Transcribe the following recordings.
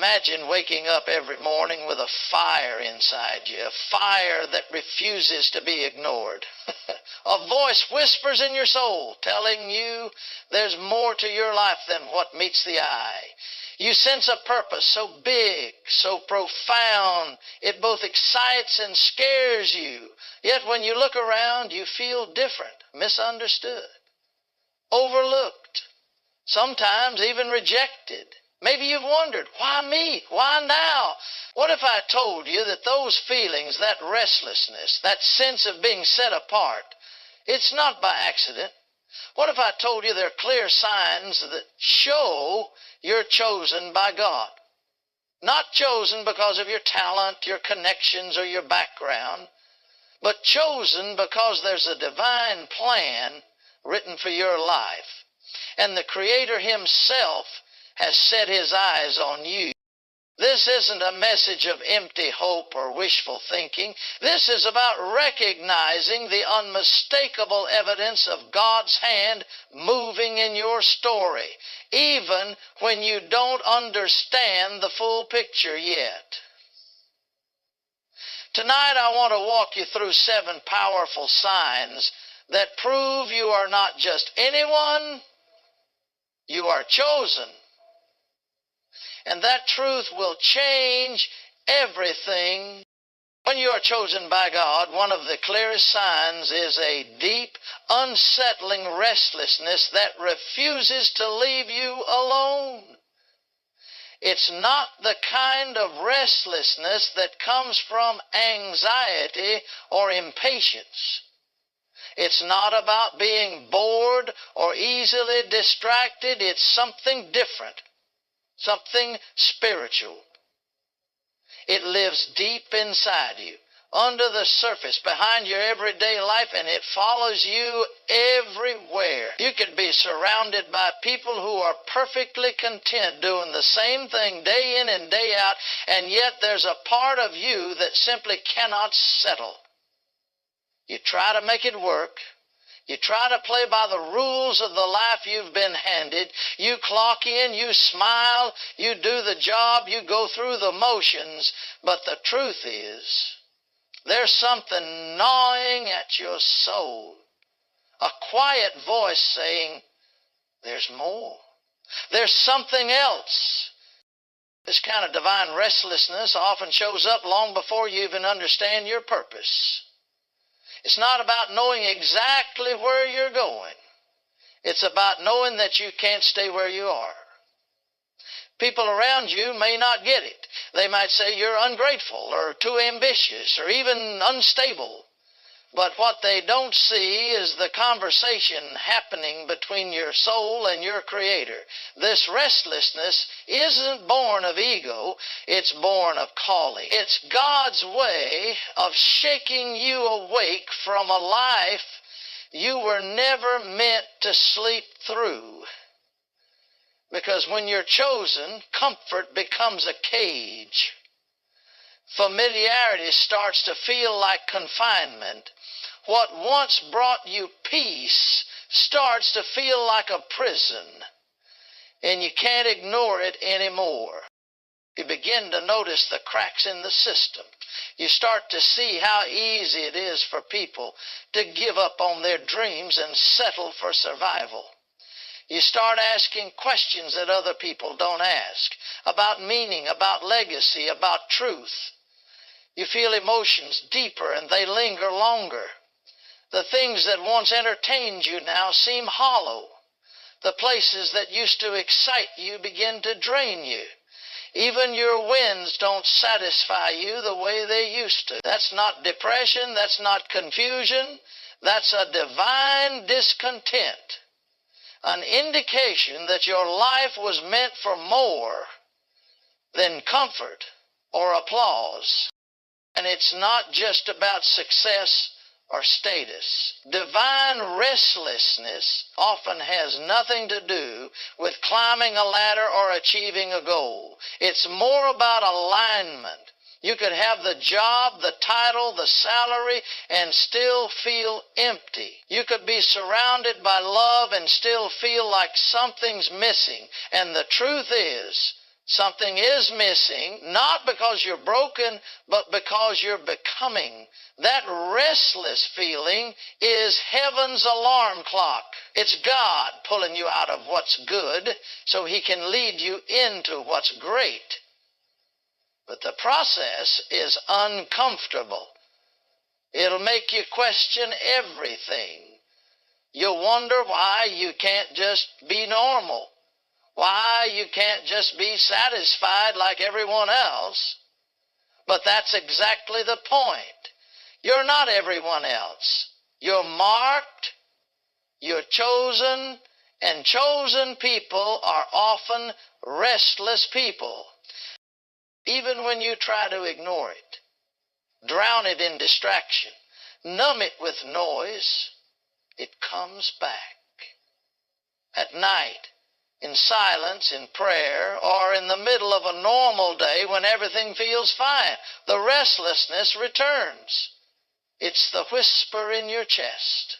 Imagine waking up every morning with a fire inside you, a fire that refuses to be ignored. A voice whispers in your soul, telling you there's more to your life than what meets the eye. You sense a purpose so big, so profound, it both excites and scares you. Yet when you look around, you feel different, misunderstood, overlooked, sometimes even rejected. Maybe you've wondered, why me? Why now? What if I told you that those feelings, that restlessness, that sense of being set apart, it's not by accident? What if I told you there are clear signs that show you're chosen by God? Not chosen because of your talent, your connections, or your background, but chosen because there's a divine plan written for your life. And the Creator Himself has set His eyes on you. This isn't a message of empty hope or wishful thinking. This is about recognizing the unmistakable evidence of God's hand moving in your story, even when you don't understand the full picture yet. Tonight I want to walk you through 7 powerful signs that prove you are not just anyone, you are chosen. And that truth will change everything. When you are chosen by God, one of the clearest signs is a deep, unsettling restlessness that refuses to leave you alone. It's not the kind of restlessness that comes from anxiety or impatience. It's not about being bored or easily distracted. It's something different. Something spiritual. It lives deep inside you, under the surface, behind your everyday life, and it follows you everywhere. You could be surrounded by people who are perfectly content doing the same thing day in and day out, and yet there's a part of you that simply cannot settle. You try to make it work. You try to play by the rules of the life you've been handed. You clock in, you smile, you do the job, you go through the motions. But the truth is, there's something gnawing at your soul. A quiet voice saying, there's more. There's something else. This kind of divine restlessness often shows up long before you even understand your purpose. It's not about knowing exactly where you're going. It's about knowing that you can't stay where you are. People around you may not get it. They might say you're ungrateful or too ambitious or even unstable. But what they don't see is the conversation happening between your soul and your Creator. This restlessness isn't born of ego, it's born of calling. It's God's way of shaking you awake from a life you were never meant to sleep through. Because when you're chosen, comfort becomes a cage. Familiarity starts to feel like confinement. What once brought you peace starts to feel like a prison, and you can't ignore it anymore. You begin to notice the cracks in the system. You start to see how easy it is for people to give up on their dreams and settle for survival. You start asking questions that other people don't ask, about meaning, about legacy, about truth. You feel emotions deeper and they linger longer. The things that once entertained you now seem hollow. The places that used to excite you begin to drain you. Even your wins don't satisfy you the way they used to. That's not depression, that's not confusion, that's a divine discontent. An indication that your life was meant for more than comfort or applause. And it's not just about success or status. Divine restlessness often has nothing to do with climbing a ladder or achieving a goal. It's more about alignment. You could have the job, the title, the salary, and still feel empty. You could be surrounded by love and still feel like something's missing. And the truth is, Something is missing, not because you're broken, but because you're becoming. That restless feeling is heaven's alarm clock. It's God pulling you out of what's good so He can lead you into what's great. But the process is uncomfortable. It'll make you question everything. You'll wonder why you can't just be normal. Why you can't just be satisfied like everyone else. But that's exactly the point. You're not everyone else. You're marked, you're chosen, and chosen people are often restless people. Even when you try to ignore it, drown it in distraction, numb it with noise, it comes back. At night, in silence, in prayer, or in the middle of a normal day when everything feels fine, the restlessness returns. It's the whisper in your chest,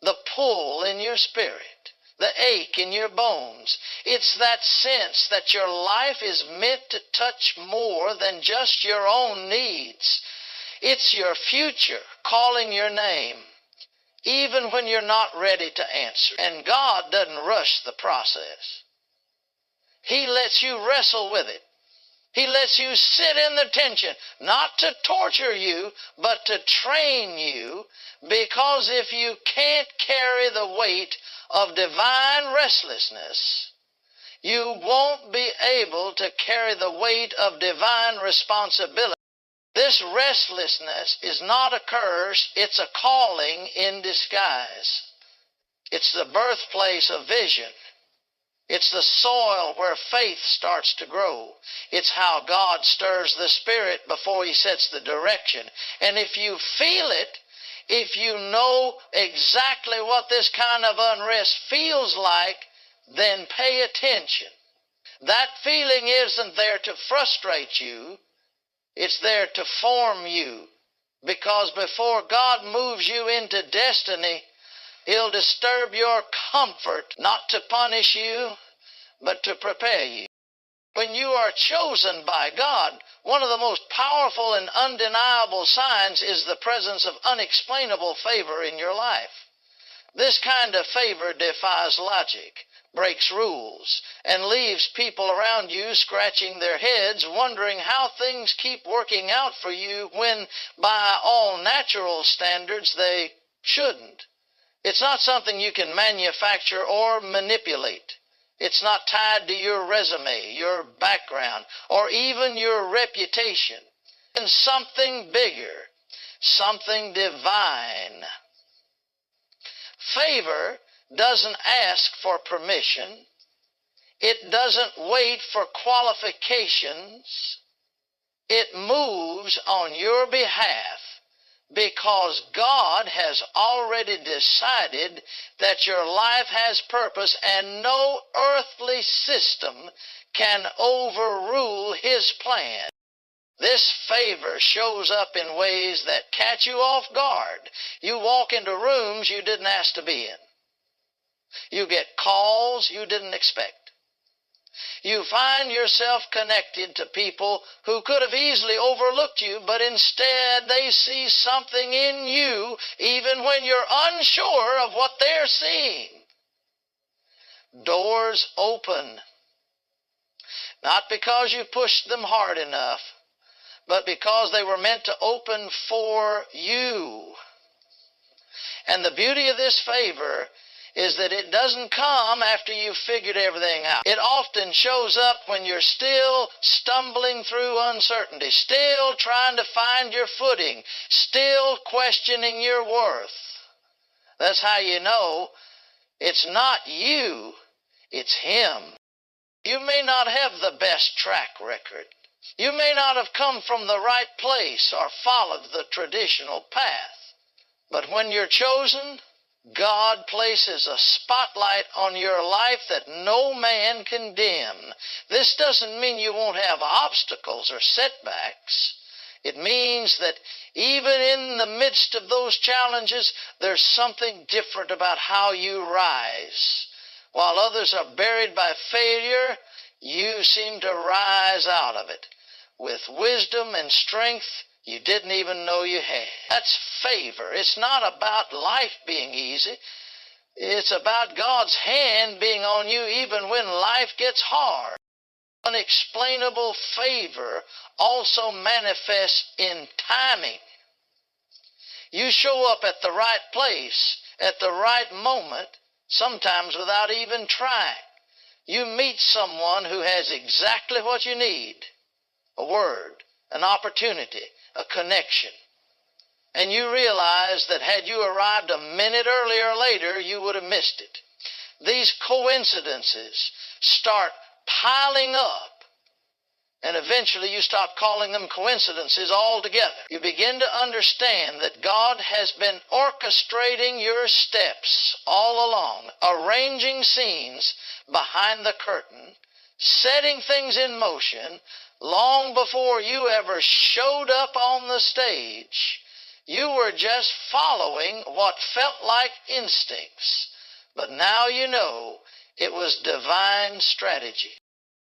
the pull in your spirit, the ache in your bones. It's that sense that your life is meant to touch more than just your own needs. It's your future calling your name, even when you're not ready to answer. And God doesn't rush the process. He lets you wrestle with it. He lets you sit in the tension, not to torture you, but to train you, because if you can't carry the weight of divine restlessness, you won't be able to carry the weight of divine responsibility. This restlessness is not a curse, it's a calling in disguise. It's the birthplace of vision. It's the soil where faith starts to grow. It's how God stirs the spirit before He sets the direction. And if you feel it, if you know exactly what this kind of unrest feels like, then pay attention. That feeling isn't there to frustrate you. It's there to form you. Because before God moves you into destiny, He'll disturb your comfort, not to punish you, but to prepare you. When you are chosen by God, one of the most powerful and undeniable signs is the presence of unexplainable favor in your life. This kind of favor defies logic, breaks rules, and leaves people around you scratching their heads, wondering how things keep working out for you when, by all natural standards, they shouldn't. It's not something you can manufacture or manipulate. It's not tied to your resume, your background, or even your reputation. It's something bigger, something divine. Favor doesn't ask for permission. It doesn't wait for qualifications. It moves on your behalf because God has already decided that your life has purpose and no earthly system can overrule His plan. This favor shows up in ways that catch you off guard. You walk into rooms you didn't ask to be in. You get calls you didn't expect. You find yourself connected to people who could have easily overlooked you, but instead they see something in you even when you're unsure of what they're seeing. Doors open, not because you pushed them hard enough, but because they were meant to open for you. And the beauty of this favor is that it doesn't come after you've figured everything out. It often shows up when you're still stumbling through uncertainty, still trying to find your footing, still questioning your worth. That's how you know it's not you, it's Him. You may not have the best track record. You may not have come from the right place or followed the traditional path. But when you're chosen, God places a spotlight on your life that no man can dim. This doesn't mean you won't have obstacles or setbacks. It means that even in the midst of those challenges, there's something different about how you rise. While others are buried by failure, you seem to rise out of it with wisdom and strength you didn't even know you had. That's favor. It's not about life being easy. It's about God's hand being on you even when life gets hard. Unexplainable favor also manifests in timing. You show up at the right place, at the right moment, sometimes without even trying. You meet someone who has exactly what you need, a word, an opportunity, a connection. And you realize that had you arrived a minute earlier or later, you would have missed it. These coincidences start piling up, and eventually you stop calling them coincidences altogether. You begin to understand that God has been orchestrating your steps all along, arranging scenes behind the curtain, setting things in motion long before you ever showed up on the stage. You were just following what felt like instincts, but now you know it was divine strategy.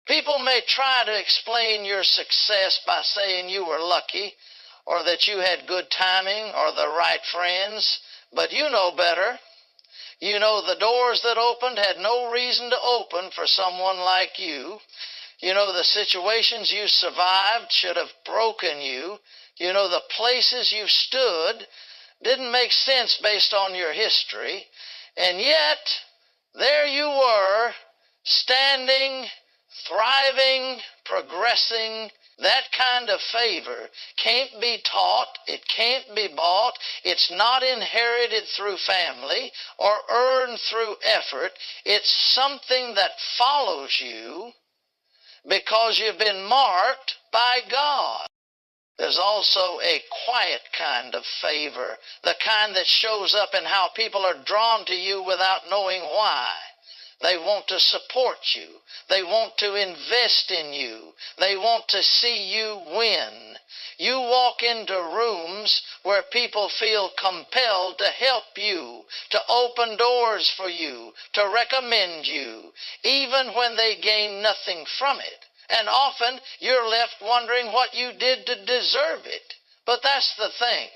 People may try to explain your success by saying you were lucky, or that you had good timing, or the right friends, but you know better. You know the doors that opened had no reason to open for someone like you. You know the situations you survived should have broken you. You know the places you stood didn't make sense based on your history. And yet, there you were, standing, thriving, progressing. That kind of favor can't be taught. It can't be bought. It's not inherited through family or earned through effort. It's something that follows you because you've been marked by God. There's also a quiet kind of favor, the kind that shows up in how people are drawn to you without knowing why. They want to support you. They want to invest in you. They want to see you win. You walk into rooms where people feel compelled to help you, to open doors for you, to recommend you, even when they gain nothing from it. And often you're left wondering what you did to deserve it. But that's the thing.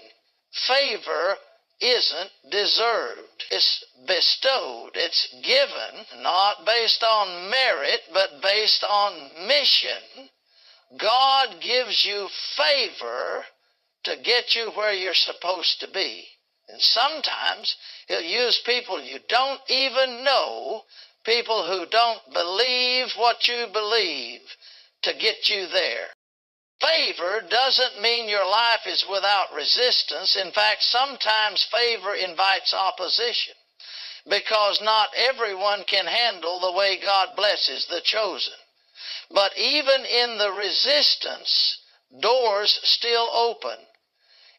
Favor isn't deserved. It's bestowed. It's given, not based on merit, but based on mission. God gives you favor to get you where you're supposed to be. And sometimes He'll use people you don't even know, people who don't believe what you believe, to get you there. Favor doesn't mean your life is without resistance. In fact, sometimes favor invites opposition, because not everyone can handle the way God blesses the chosen. But even in the resistance, doors still open.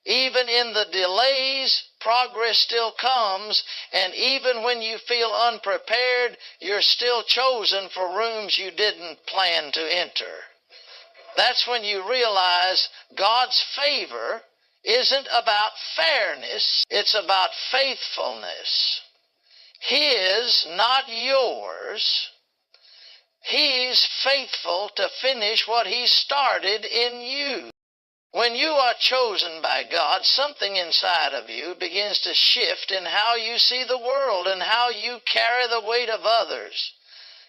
Even in the delays, progress still comes, and even when you feel unprepared, you're still chosen for rooms you didn't plan to enter. That's when you realize God's favor isn't about fairness, it's about faithfulness. His, not yours. He's faithful to finish what He started in you. When you are chosen by God, something inside of you begins to shift in how you see the world and how you carry the weight of others.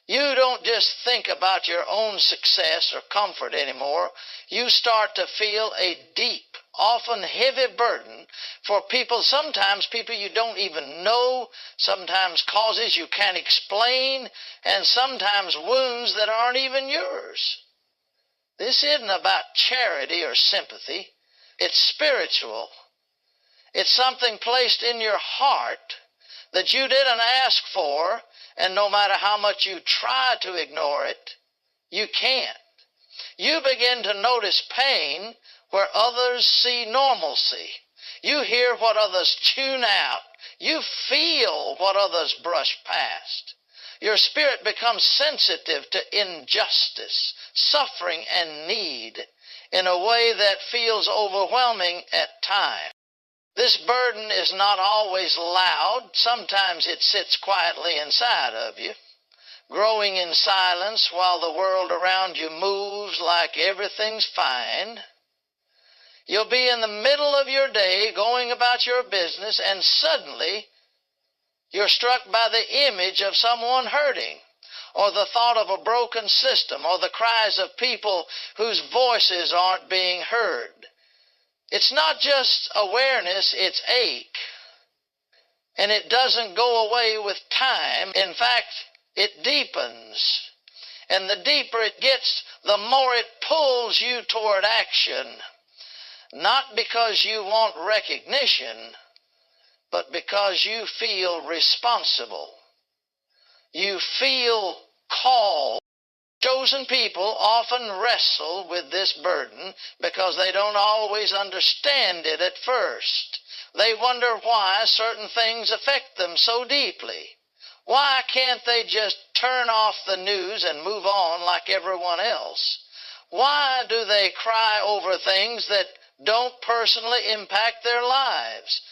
You don't just think about your own success or comfort anymore. You start to feel a deep, often heavy burden for people, sometimes people you don't even know, sometimes causes you can't explain, and sometimes wounds that aren't even yours. This isn't about charity or sympathy. It's spiritual. It's something placed in your heart that you didn't ask for, and no matter how much you try to ignore it, you can't. You begin to notice pain where others see normalcy. You hear what others tune out. You feel what others brush past. Your spirit becomes sensitive to injustice, suffering, and need in a way that feels overwhelming at times. This burden is not always loud. Sometimes it sits quietly inside of you. growing in silence while the world around you moves like everything's fine. You'll be in the middle of your day going about your business, and suddenly you're struck by the image of someone hurting, or the thought of a broken system, or the cries of people whose voices aren't being heard. It's not just awareness, it's ache. And it doesn't go away with time. In fact, it deepens. And the deeper it gets, the more it pulls you toward action. Not because you want recognition, but because you feel responsible. You feel called. Chosen people often wrestle with this burden because they don't always understand it at first. They wonder why certain things affect them so deeply. Why can't they just turn off the news and move on like everyone else? Why do they cry over things that don't personally impact their lives?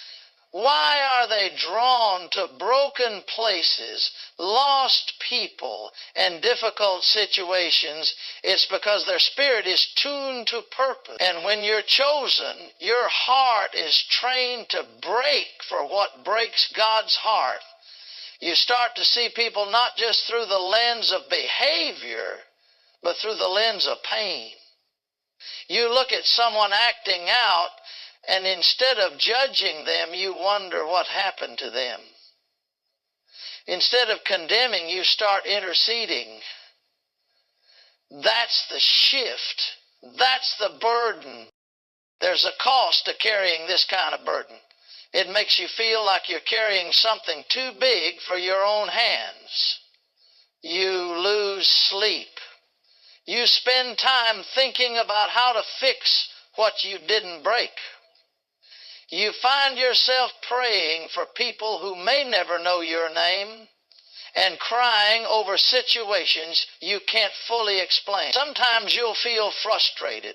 Why are they drawn to broken places, lost people, and difficult situations? It's because their spirit is tuned to purpose. And when you're chosen, your heart is trained to break for what breaks God's heart. You start to see people not just through the lens of behavior, but through the lens of pain. You look at someone acting out, and instead of judging them, you wonder what happened to them. Instead of condemning, you start interceding. That's the shift. That's the burden. There's a cost to carrying this kind of burden. It makes you feel like you're carrying something too big for your own hands. You lose sleep. You spend time thinking about how to fix what you didn't break. You find yourself praying for people who may never know your name and crying over situations you can't fully explain. Sometimes you'll feel frustrated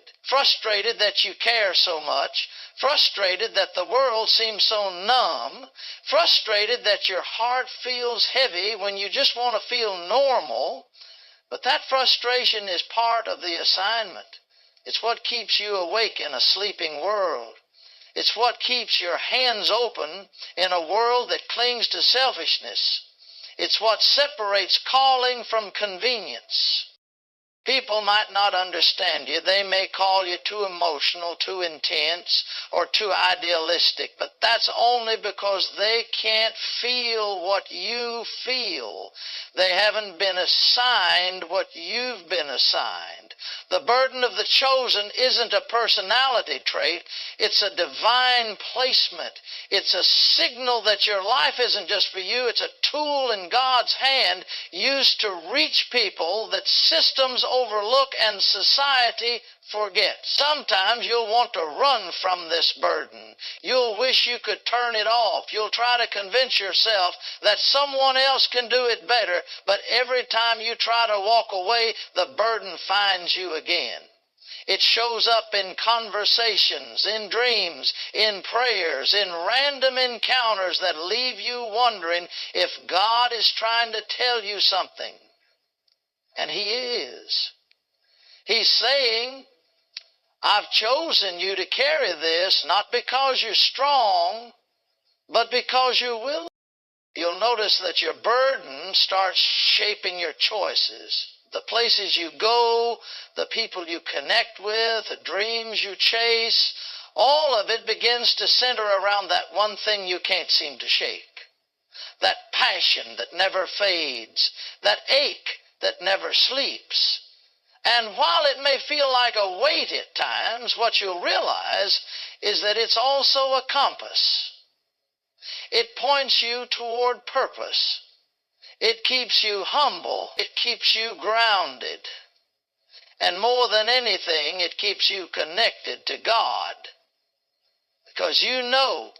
that you care so much, frustrated that the world seems so numb, frustrated that your heart feels heavy when you just want to feel normal. But that frustration is part of the assignment. It's what keeps you awake in a sleeping world. It's what keeps your hands open in a world that clings to selfishness. It's what separates calling from convenience. People might not understand you. They may call you too emotional, too intense, or too idealistic, but that's only because they can't feel what you feel. They haven't been assigned what you've been assigned. The burden of the chosen isn't a personality trait. It's a divine placement. It's a signal that your life isn't just for you. It's a tool in God's hand used to reach people that systems overlook and society forgets. Sometimes you'll want to run from this burden. You'll wish you could turn it off. You'll try to convince yourself that someone else can do it better, but every time you try to walk away, the burden finds you again. It shows up in conversations, in dreams, in prayers, in random encounters that leave you wondering if God is trying to tell you something. And He is. He's saying, I've chosen you to carry this not because you're strong, but because you're willing. You'll notice that your burden starts shaping your choices. The places you go, the people you connect with, the dreams you chase, all of it begins to center around that one thing you can't seem to shake. That passion that never fades, that ache that never sleeps. And while it may feel like a weight at times, what you'll realize is that it's also a compass. It points you toward purpose. It keeps you humble. It keeps you grounded. And more than anything, it keeps you connected to God. Because you know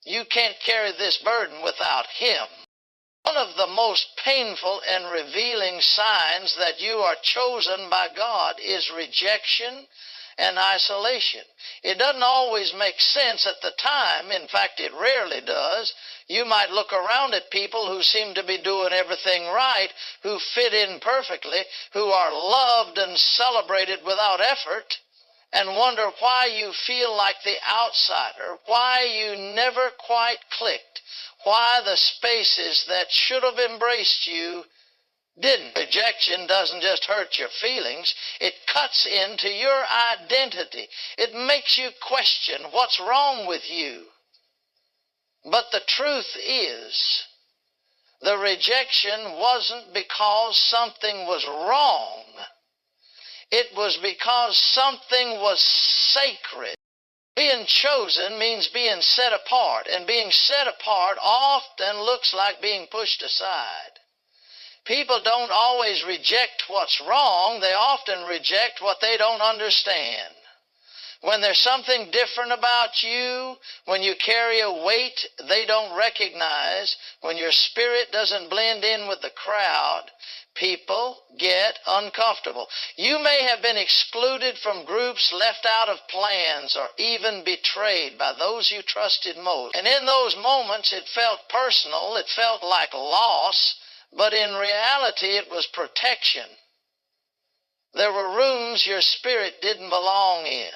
you can't carry this burden without Him. One of the most painful and revealing signs that you are chosen by God is rejection and isolation. It doesn't always make sense at the time. In fact, it rarely does. You might look around at people who seem to be doing everything right, who fit in perfectly, who are loved and celebrated without effort, and wonder why you feel like the outsider, why you never quite clicked, why the spaces that should have embraced you didn't. Rejection doesn't just hurt your feelings, it cuts into your identity. It makes you question what's wrong with you. But the truth is, the rejection wasn't because something was wrong. It was because something was sacred. Being chosen means being set apart, and being set apart often looks like being pushed aside. People don't always reject what's wrong. They often reject what they don't understand. When there's something different about you, when you carry a weight they don't recognize, when your spirit doesn't blend in with the crowd, people get uncomfortable. You may have been excluded from groups, left out of plans, or even betrayed by those you trusted most. And in those moments it felt personal, it felt like loss, but in reality it was protection. There were rooms your spirit didn't belong in.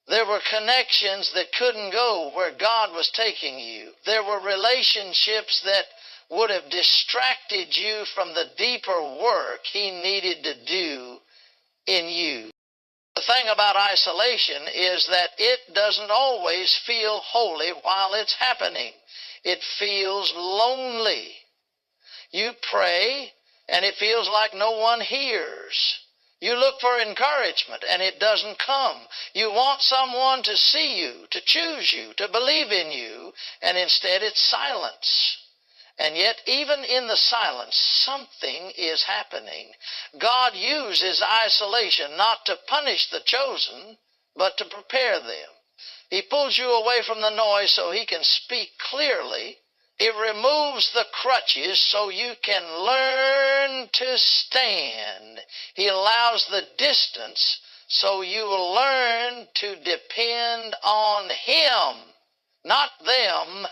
There were connections that couldn't go where God was taking you. There were relationships that would have distracted you from the deeper work He needed to do in you. The thing about isolation is that it doesn't always feel holy while it's happening. It feels lonely. You pray, and it feels like no one hears. You look for encouragement, and it doesn't come. You want someone to see you, to choose you, to believe in you, and instead it's silence. And yet, even in the silence, something is happening. God uses isolation not to punish the chosen, but to prepare them. He pulls you away from the noise so He can speak clearly. It removes the crutches so you can learn to stand. He allows the distance so you will learn to depend on Him, not them.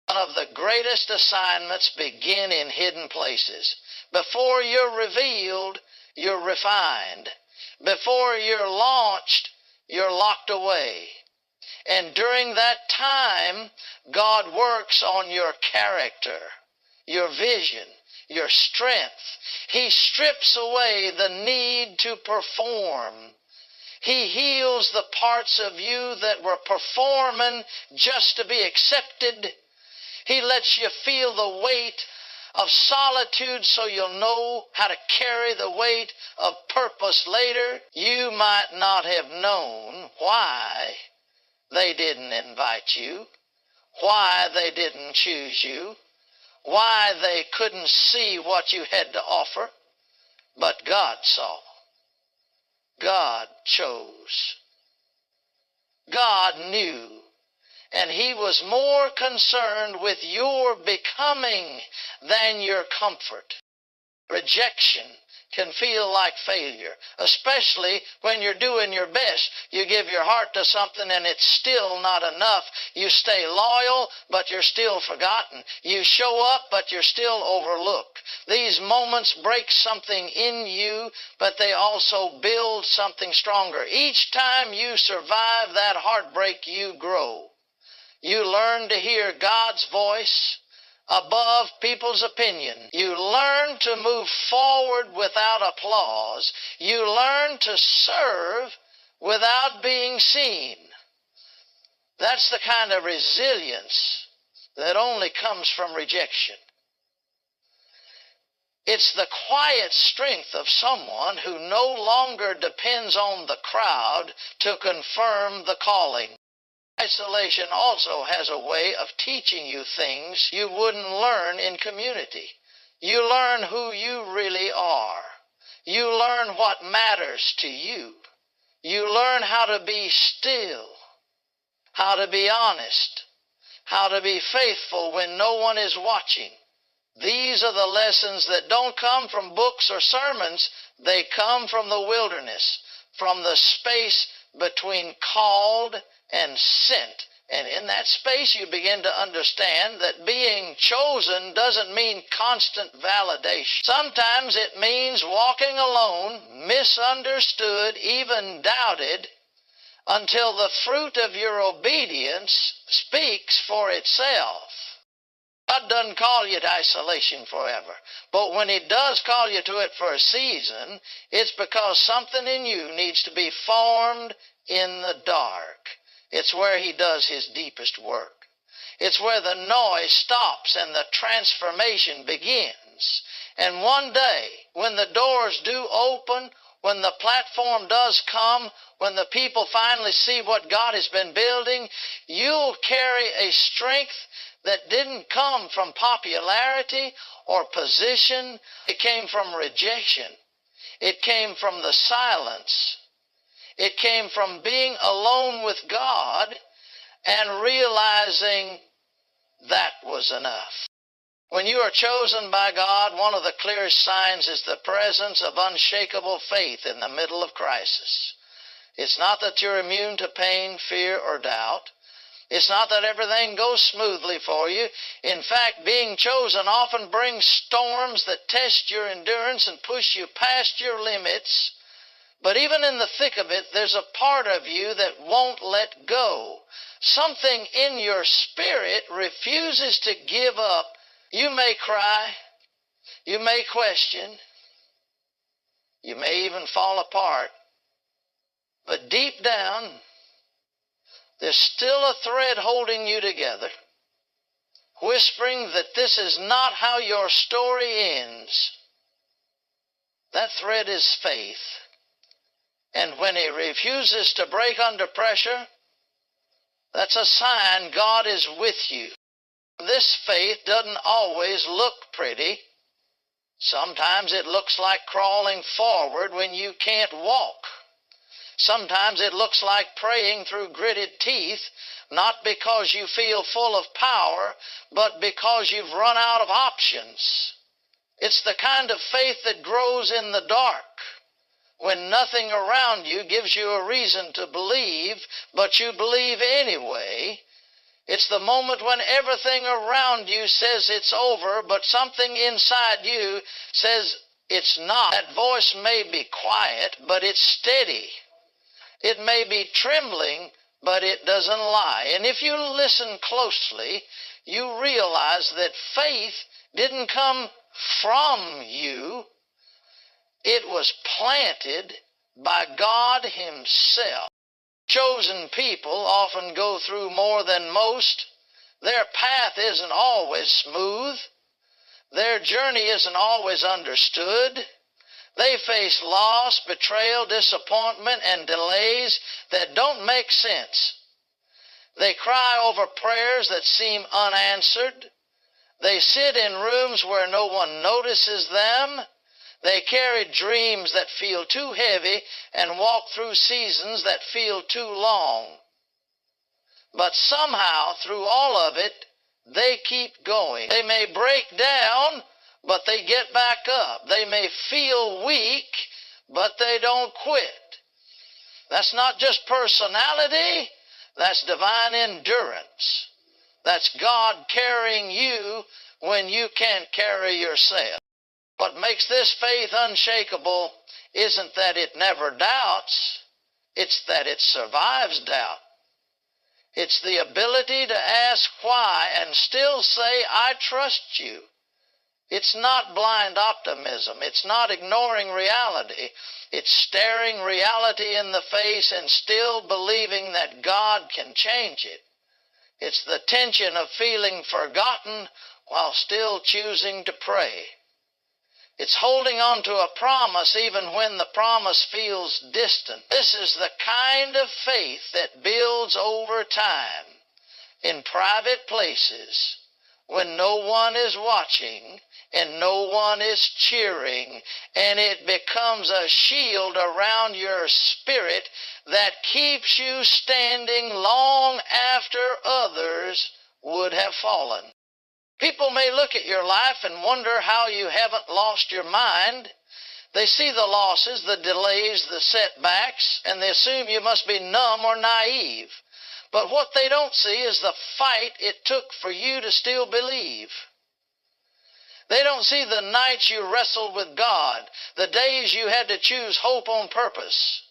One of the greatest assignments begin in hidden places. Before you're revealed, you're refined. Before you're launched, you're locked away. And during that time, God works on your character, your vision, your strength. He strips away the need to perform. He heals the parts of you that were performing just to be accepted. He lets you feel the weight of solitude so you'll know how to carry the weight of purpose later. You might not have known why they didn't invite you, why they didn't choose you, why they couldn't see what you had to offer, but God saw. God chose. God knew. And He was more concerned with your becoming than your comfort. Rejection can feel like failure, especially when you're doing your best. You give your heart to something and it's still not enough. You stay loyal, but you're still forgotten. You show up, but you're still overlooked. These moments break something in you, but they also build something stronger. Each time you survive that heartbreak, you grow. You learn to hear God's voice above people's opinion. You learn to move forward without applause. You learn to serve without being seen. That's the kind of resilience that only comes from rejection. It's the quiet strength of someone who no longer depends on the crowd to confirm the calling. Isolation also has a way of teaching you things you wouldn't learn in community. You learn who you really are. You learn what matters to you. You learn how to be still, how to be honest, how to be faithful when no one is watching. These are the lessons that don't come from books or sermons. They come from the wilderness. from the space between called and sent. And in that space, you begin to understand that being chosen doesn't mean constant validation. Sometimes it means walking alone, misunderstood, even doubted, until the fruit of your obedience speaks for itself. God doesn't call you to isolation forever. But when He does call you to it for a season, it's because something in you needs to be formed in the dark. It's where He does His deepest work. It's where the noise stops and the transformation begins. And one day, when the doors do open, when the platform does come, when the people finally see what God has been building, you'll carry a strength that didn't come from popularity or position. It came from rejection. It came from the silence. It came from being alone with God and realizing that was enough. When you are chosen by God, one of the clearest signs is the presence of unshakable faith in the middle of crisis. It's not that you're immune to pain, fear, or doubt. It's not that everything goes smoothly for you. In fact, being chosen often brings storms that test your endurance and push you past your limits. But even in the thick of it, there's a part of you that won't let go. Something in your spirit refuses to give up. You may cry. You may question. You may even fall apart. But deep down, there's still a thread holding you together, whispering that this is not how your story ends. That thread is faith. And when it refuses to break under pressure, that's a sign God is with you. This faith doesn't always look pretty. Sometimes it looks like crawling forward when you can't walk. Sometimes it looks like praying through gritted teeth, not because you feel full of power, but because you've run out of options. It's the kind of faith that grows in the dark, when nothing around you gives you a reason to believe, but you believe anyway. It's the moment when everything around you says it's over, but something inside you says it's not. That voice may be quiet, but it's steady. It may be trembling, but it doesn't lie. And if you listen closely, you realize that faith didn't come from you. It was planted by God Himself. Chosen people often go through more than most. Their path isn't always smooth. Their journey isn't always understood. They face loss, betrayal, disappointment, and delays that don't make sense. They cry over prayers that seem unanswered. They sit in rooms where no one notices them. They carry dreams that feel too heavy and walk through seasons that feel too long. But somehow, through all of it, they keep going. They may break down, but they get back up. They may feel weak, but they don't quit. That's not just personality, that's divine endurance. That's God carrying you when you can't carry yourself. What makes this faith unshakable isn't that it never doubts, it's that it survives doubt. It's the ability to ask why and still say, I trust you. It's not blind optimism. It's not ignoring reality. It's staring reality in the face and still believing that God can change it. It's the tension of feeling forgotten while still choosing to pray. It's holding on to a promise even when the promise feels distant. This is the kind of faith that builds over time in private places when no one is watching and no one is cheering, and it becomes a shield around your spirit that keeps you standing long after others would have fallen. People may look at your life and wonder how you haven't lost your mind. They see the losses, the delays, the setbacks, and they assume you must be numb or naive. But what they don't see is the fight it took for you to still believe. They don't see the nights you wrestled with God, the days you had to choose hope on purpose.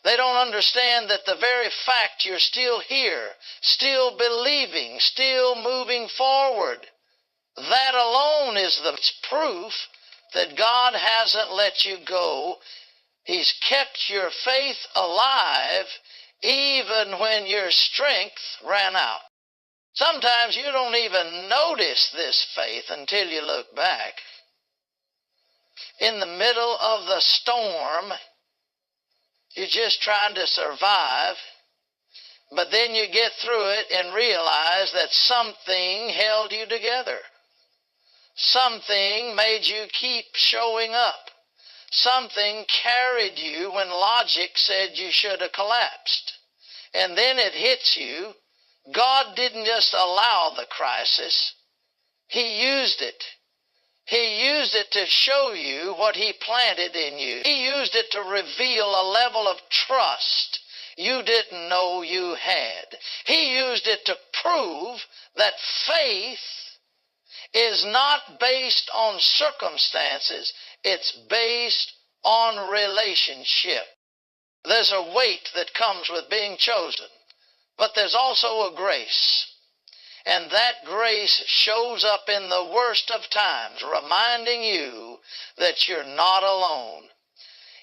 They don't understand that the very fact you're still here, still believing, still moving forward, that alone is the proof that God hasn't let you go. He's kept your faith alive even when your strength ran out. Sometimes you don't even notice this faith until you look back. In the middle of the storm, you're just trying to survive, but then you get through it and realize that something held you together. Something made you keep showing up. Something carried you when logic said you should have collapsed. And then it hits you. God didn't just allow the crisis. He used it. He used it to show you what He planted in you. He used it to reveal a level of trust you didn't know you had. He used it to prove that faith is not based on circumstances. It's based on relationship. There's a weight that comes with being chosen, but there's also a grace. And that grace shows up in the worst of times, reminding you that you're not alone.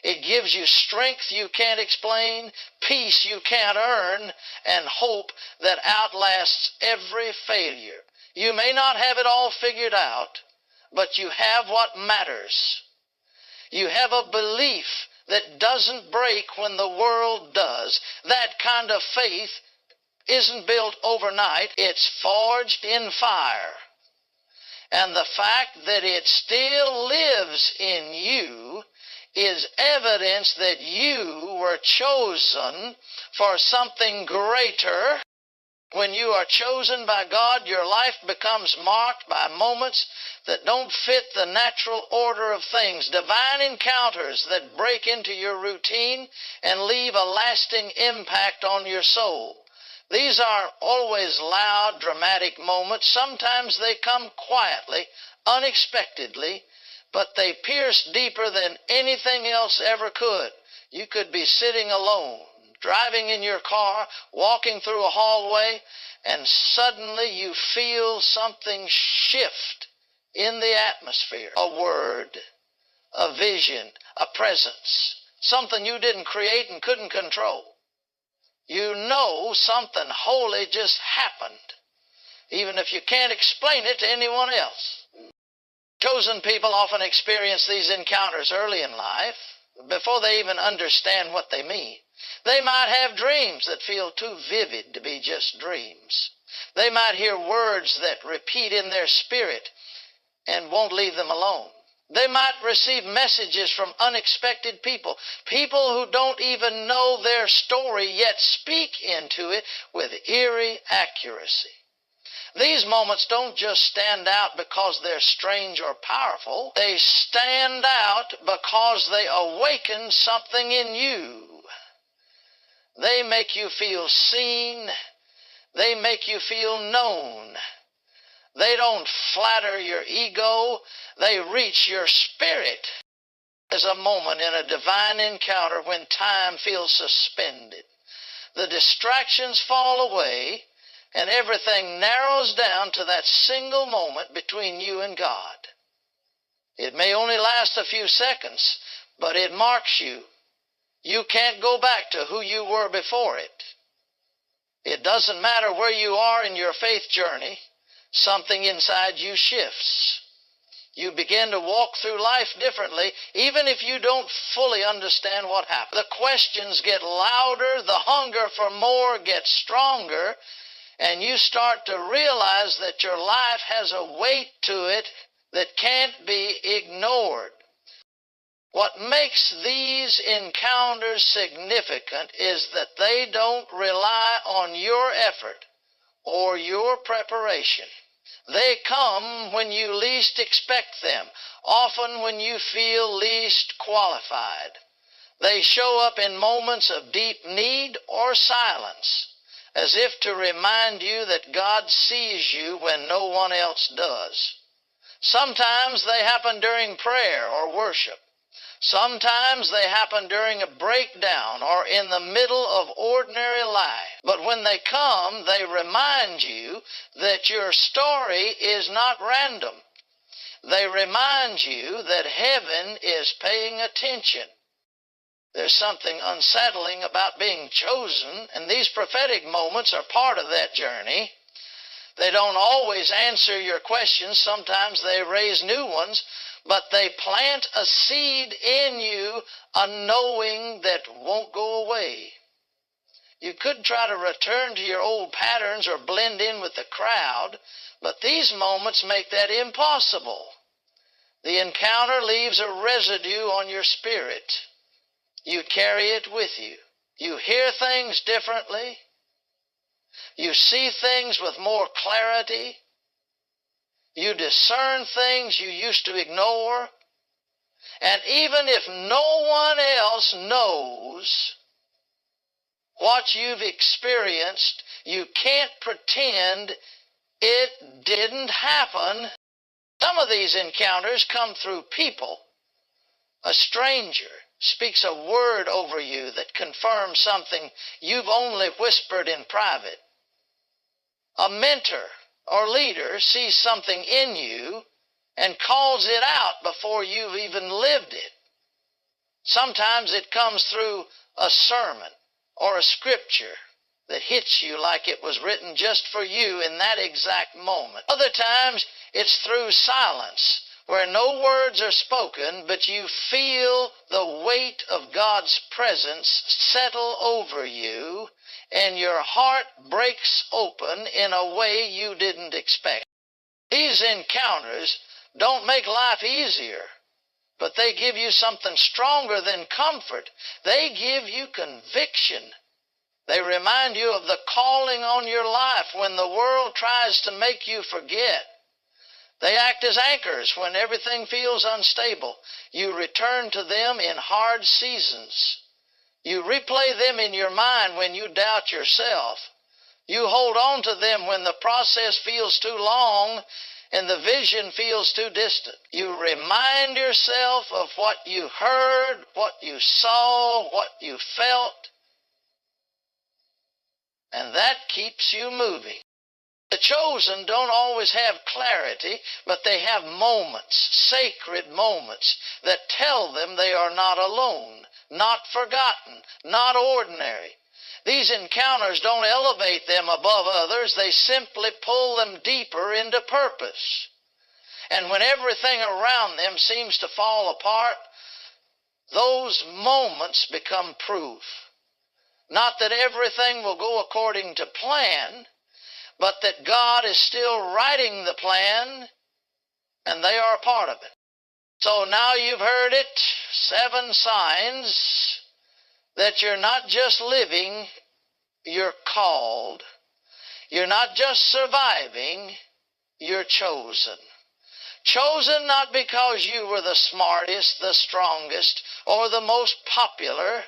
It gives you strength you can't explain, peace you can't earn, and hope that outlasts every failure. You may not have it all figured out, but you have what matters. You have a belief that doesn't break when the world does. That kind of faith isn't built overnight. It's forged in fire. And the fact that it still lives in you is evidence that you were chosen for something greater. When you are chosen by God, your life becomes marked by moments that don't fit the natural order of things, divine encounters that break into your routine and leave a lasting impact on your soul. These aren't always loud, dramatic moments. Sometimes they come quietly, unexpectedly, but they pierce deeper than anything else ever could. You could be sitting alone, driving in your car, walking through a hallway, and suddenly you feel something shift in the atmosphere. A word, a vision, a presence, something you didn't create and couldn't control. You know something holy just happened, even if you can't explain it to anyone else. Chosen people often experience these encounters early in life, before they even understand what they mean. They might have dreams that feel too vivid to be just dreams. They might hear words that repeat in their spirit and won't leave them alone. They might receive messages from unexpected people, people who don't even know their story yet speak into it with eerie accuracy. These moments don't just stand out because they're strange or powerful. They stand out because they awaken something in you. They make you feel seen. They make you feel known. They don't flatter your ego. They reach your spirit. There's a moment in a divine encounter when time feels suspended. The distractions fall away, and everything narrows down to that single moment between you and God. It may only last a few seconds, but it marks you. You can't go back to who you were before it. It doesn't matter where you are in your faith journey, something inside you shifts. You begin to walk through life differently, even if you don't fully understand what happened. The questions get louder, the hunger for more gets stronger, and you start to realize that your life has a weight to it that can't be ignored. What makes these encounters significant is that they don't rely on your effort or your preparation. They come when you least expect them, often when you feel least qualified. They show up in moments of deep need or silence, as if to remind you that God sees you when no one else does. Sometimes they happen during prayer or worship. Sometimes they happen during a breakdown or in the middle of ordinary life. But when they come, they remind you that your story is not random. They remind you that heaven is paying attention. There's something unsettling about being chosen, and these prophetic moments are part of that journey. They don't always answer your questions. Sometimes they raise new ones, but they plant a seed in you, a knowing that won't go away. You could try to return to your old patterns or blend in with the crowd, but these moments make that impossible. The encounter leaves a residue on your spirit. You carry it with you. You hear things differently. You see things with more clarity. You discern things you used to ignore. And even if no one else knows what you've experienced, you can't pretend it didn't happen. Some of these encounters come through people. A stranger speaks a word over you that confirms something you've only whispered in private. A mentor or leader sees something in you and calls it out before you've even lived it. Sometimes it comes through a sermon or a scripture that hits you like it was written just for you in that exact moment. Other times it's through silence, where no words are spoken, but you feel the weight of God's presence settle over you, and your heart breaks open in a way you didn't expect. These encounters don't make life easier, but they give you something stronger than comfort. They give you conviction. They remind you of the calling on your life when the world tries to make you forget. They act as anchors when everything feels unstable. You return to them in hard seasons. You replay them in your mind when you doubt yourself. You hold on to them when the process feels too long and the vision feels too distant. You remind yourself of what you heard, what you saw, what you felt, and that keeps you moving. The chosen don't always have clarity, but they have moments, sacred moments, that tell them they are not alone, not forgotten, not ordinary. These encounters don't elevate them above others. They simply pull them deeper into purpose. And when everything around them seems to fall apart, those moments become proof. Not that everything will go according to plan, but that God is still writing the plan, and they are a part of it. So now you've heard it, 7 signs that you're not just living, you're called. You're not just surviving, you're chosen. Chosen not because you were the smartest, the strongest, or the most popular.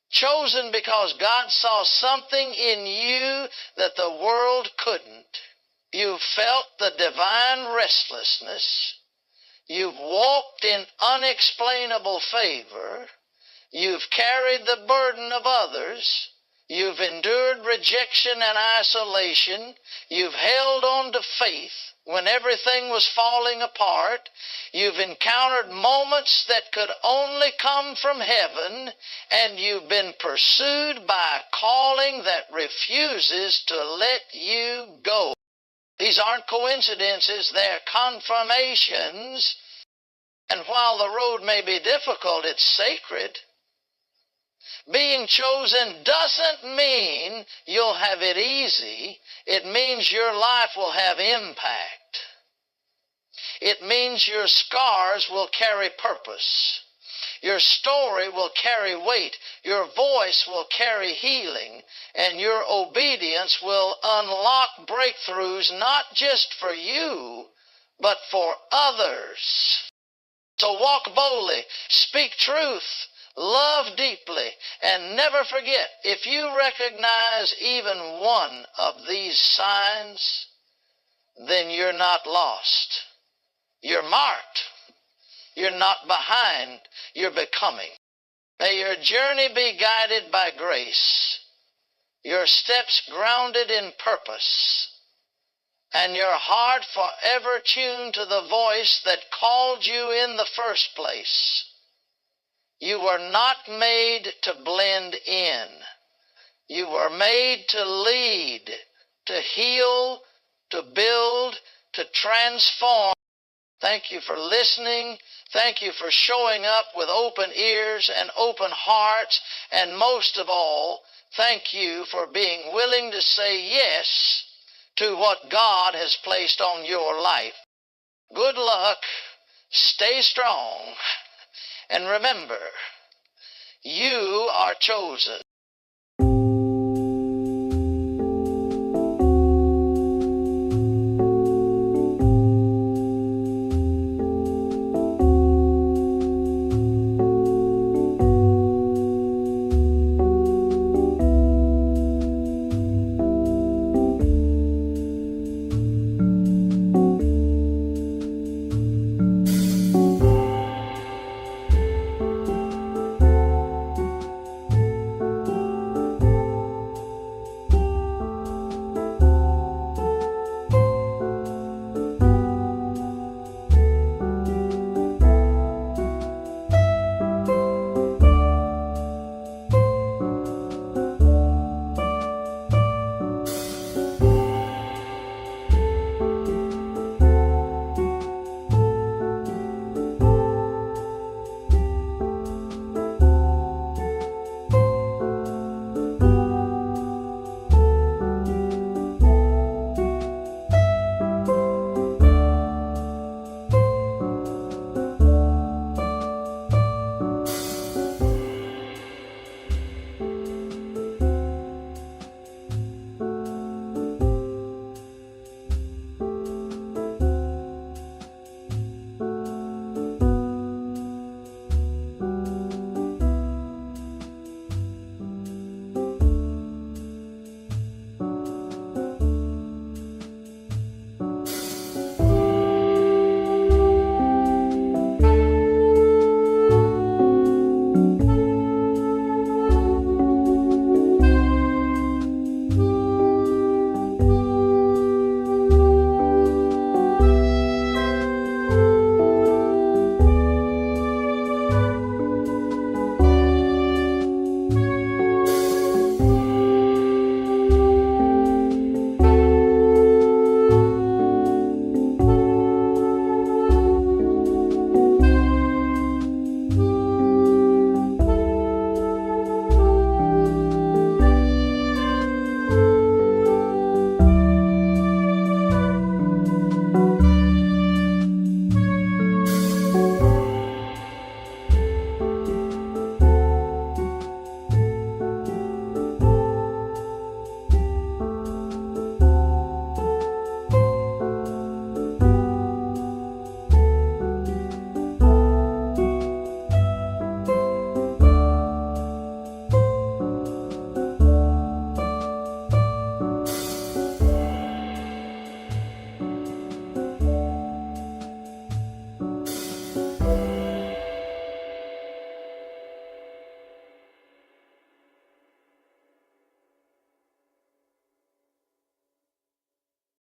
Chosen because God saw something in you that the world couldn't. You felt the divine restlessness. You've walked in unexplainable favor. You've carried the burden of others. You've endured rejection and isolation. You've held on to faith when everything was falling apart. You've encountered moments that could only come from heaven, and you've been pursued by a calling that refuses to let you go. These aren't coincidences, they're confirmations. And while the road may be difficult, it's sacred. Being chosen doesn't mean you'll have it easy. It means your life will have impact. It means your scars will carry purpose. Your story will carry weight. Your voice will carry healing. And your obedience will unlock breakthroughs not just for you, but for others. So walk boldly, speak truth, love deeply, and never forget, if you recognize even one of these signs, then you're not lost. You're marked. You're not behind. You're becoming. May your journey be guided by grace, your steps grounded in purpose, and your heart forever tuned to the voice that called you in the first place. You were not made to blend in. You were made to lead, to heal, to build, to transform. Thank you for listening. Thank you for showing up with open ears and open hearts. And most of all, thank you for being willing to say yes to what God has placed on your life. Good luck. Stay strong. And remember, you are chosen.